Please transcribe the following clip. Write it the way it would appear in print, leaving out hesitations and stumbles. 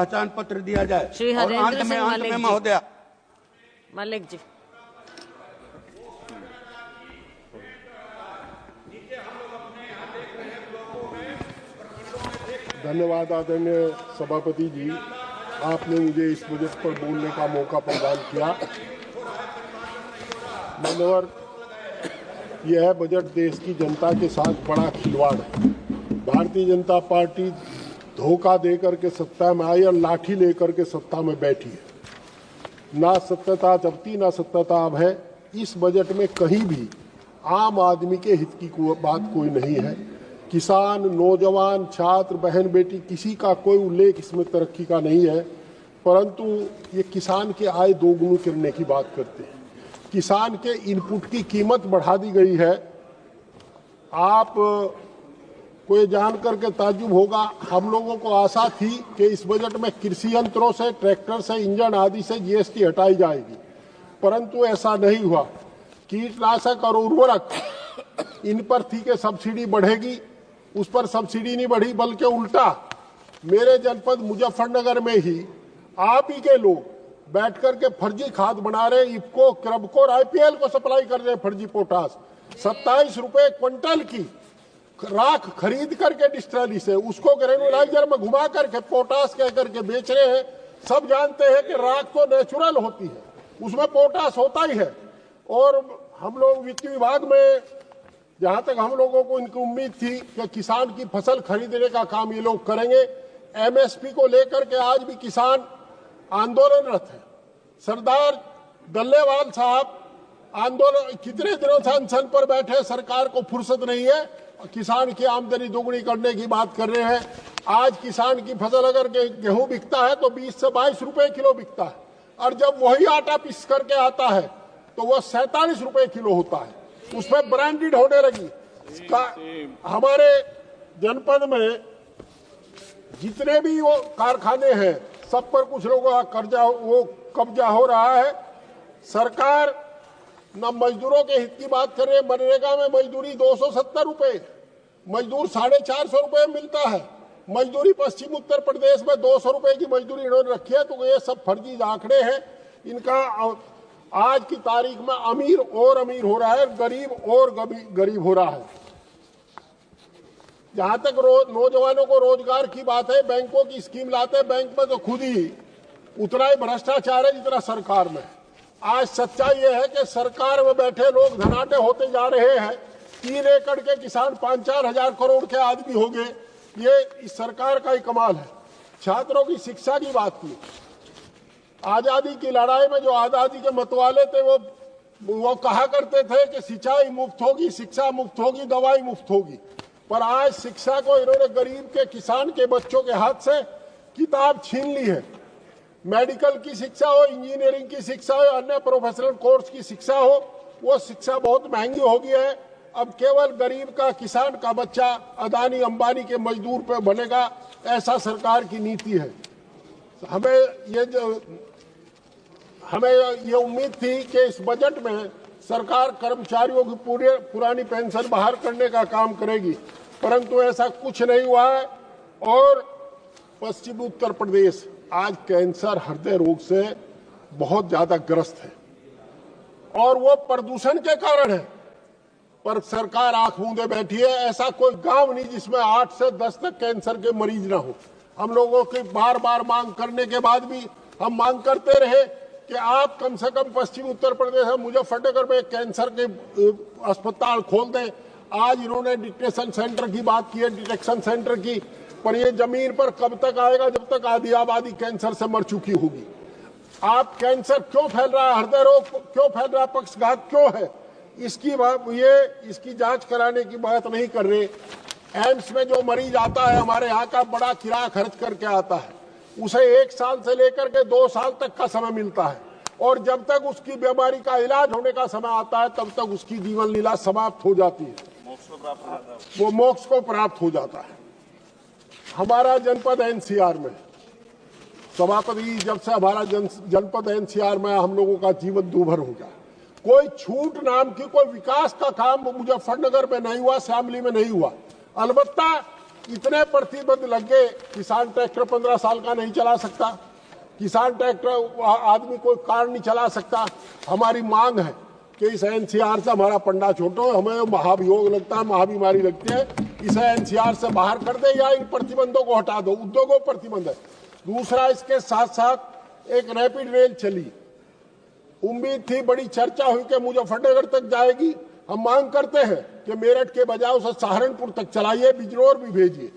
पहचान पत्र दिया जाए। श्री और हरेंद्र सिंह महोदय, मलिक जी, धन्यवाद आदरणीय सभापति जी, आपने मुझे इस बजट पर बोलने का मौका प्रदान किया। माननीय, यह बजट देश की जनता के साथ बड़ा खिलवाड़ है। भारतीय जनता पार्टी धोखा देकर के सत्ता में आई और लाठी लेकर के सत्ता में बैठी है। ना सत्यता जब थी ना सत्यता अब है। इस बजट में कहीं भी आम आदमी के हित की बात कोई नहीं है। किसान, नौजवान, छात्र, बहन बेटी, किसी का कोई उल्लेख इसमें तरक्की का नहीं है, परंतु ये किसान के आय दोगुनी करने की बात करते हैं। किसान के इनपुट की कीमत बढ़ा दी गई है। आप को ये जान करके ताज्जुब होगा, हम लोगों को आशा थी कि इस बजट में कृषि यंत्रों से, ट्रैक्टर से, इंजन आदि से जीएसटी हटाई जाएगी, परंतु ऐसा नहीं हुआ। कीटनाशक और उर्वरक, इन पर थी कि सब्सिडी बढ़ेगी, उस पर सब्सिडी नहीं बढ़ी, बल्कि उल्टा मेरे जनपद मुजफ्फरनगर में ही आप ही के लोग बैठ करके फर्जी खाद बना रहे। इफको, क्रबको, आईपीएल को सप्लाई कर रहे हैं फर्जी पोटास। 27 रुपए क्विंटल की राख खरीद करके डिस्टिलरी से उसको ग्रेनुलाइजर में घुमा करके पोटास कह करके बेच रहे हैं। सब जानते हैं कि राख तो नेचुरल होती है, उसमें पोटास होता ही है। और हम लोग वित्त विभाग में, जहां तक हम लोगों को इनकी उम्मीद थी कि किसान की फसल खरीदने का काम ये लोग करेंगे। एमएसपी को लेकर के आज भी किसान आंदोलनरत है। सरदार डल्लेवाल साहब आंदोलन कितने दिनों से अनशन पर बैठे, सरकार को फुर्सत नहीं है, किसान की आमदनी दोगुनी करने की बात कर रहे हैं। आज किसान की फसल अगर गेहूं बिकता है तो 20 से 22 रुपए किलो बिकता है, और जब वही आटा पीस करके आता है तो वह 47 रुपए किलो होता है। उसमें ब्रांडेड होने लगी। हमारे जनपद में जितने भी वो कारखाने हैं, सब पर कुछ लोगों का कब्जा हो रहा है। सरकार न मजदूरों के हित की बात कर रहे हैं। मनरेगा में मजदूरी 270 रुपए, मजदूर 450 रुपए मिलता है। मजदूरी पश्चिम उत्तर प्रदेश में 200 रुपए की मजदूरी इन्होंने रखी है। तो ये सब फर्जी आंकड़े हैं इनका। आज की तारीख में अमीर और अमीर हो रहा है, गरीब और गरीब हो रहा है। जहां तक नौजवानों को रोजगार की बात है, बैंकों की स्कीम लाते हैं, बैंक में तो खुद ही उतना ही भ्रष्टाचार है जितना सरकार में। आज सच्चाई यह है कि सरकार में बैठे लोग धनाढ्य होते जा रहे हैं। 3 एकड़ के किसान 5-4 हजार करोड़ के आदमी हो गए। ये इस सरकार का ही कमाल है। छात्रों की शिक्षा की बात की, आजादी की लड़ाई में जो आजादी के मतवाले थे वो कहा करते थे कि सिंचाई मुफ्त होगी, शिक्षा मुफ्त होगी, दवाई मुफ्त होगी। पर आज शिक्षा को इन्होंने गरीब के, किसान के बच्चों के हाथ से किताब छीन ली है। मेडिकल की शिक्षा हो, इंजीनियरिंग की शिक्षा हो, अन्य प्रोफेशनल कोर्स की शिक्षा हो, वो शिक्षा बहुत महंगी हो गई है। अब केवल गरीब का, किसान का बच्चा अदानी अंबानी के मजदूर पे बनेगा, ऐसा सरकार की नीति है। हमें ये उम्मीद थी कि इस बजट में सरकार कर्मचारियों की पुरानी पेंशन बहाल करने का काम करेगी, परंतु ऐसा कुछ नहीं हुआ है। और पश्चिम उत्तर प्रदेश आज कैंसर, हृदय रोग से बहुत ज्यादा ग्रस्त है, और वो प्रदूषण के कारण है। पर सरकार आंख मूंदे बैठी है। ऐसा कोई गांव नहीं जिसमें 8 से 10 तक कैंसर के मरीज ना हो। हम लोगों की बार बार मांग करने के बाद भी हम मांग करते रहे कि आप कम से कम पश्चिम उत्तर प्रदेश में मुजफ्फरनगर में कैंसर के अस्पताल खोल दें। आज इन्होंने डिटेक्शन सेंटर की बात की है, डिटेक्शन सेंटर की, पर ये जमीन पर कब तक आएगा जब तक आधी आबादी कैंसर से मर चुकी होगी। आप कैंसर क्यों फैल रहा है, हृदय रोग क्यों फैल रहा है, पक्षघात क्यों है, इसकी जांच कराने की बात नहीं कर रहे। एम्स में जो मरीज आता है हमारे यहाँ का, बड़ा किराया खर्च करके आता है, उसे 1 साल से लेकर के 2 साल तक का समय मिलता है, और जब तक उसकी बीमारी का इलाज होने का समय आता है तब तक उसकी जीवन लीला समाप्त हो जाती है, वो मोक्ष को प्राप्त हो जाता है। हमारा जनपद एनसीआर में, सभापति, जब से हमारा जनपद एनसीआर में, हम लोगों का जीवन दूभर हो गया। कोई छूट नाम की कोई विकास का काम मुजफ्फरनगर में नहीं हुआ, शामली में नहीं हुआ। अलबत्ता इतने प्रतिबंध लग गए, किसान ट्रैक्टर 15 साल का नहीं चला सकता, किसान ट्रैक्टर आदमी कोई कार नहीं चला सकता। हमारी मांग है कि इस एनसीआर से हमारा पंडा छोटो, हमें महाभियोग लगता है, महाबीमारी लगती है, इसे एनसीआर से बाहर कर दे या इन प्रतिबंधों को हटा दो। उद्योगों पर प्रतिबंध है। दूसरा, इसके साथ साथ एक रैपिड रेल चली, उम्मीद थी, बड़ी चर्चा हुई कि मुजफ्फरनगर तक जाएगी। हम मांग करते हैं कि मेरठ के बजाय उसे सहारनपुर तक चलाइए, बिजनौर भी भेजिए।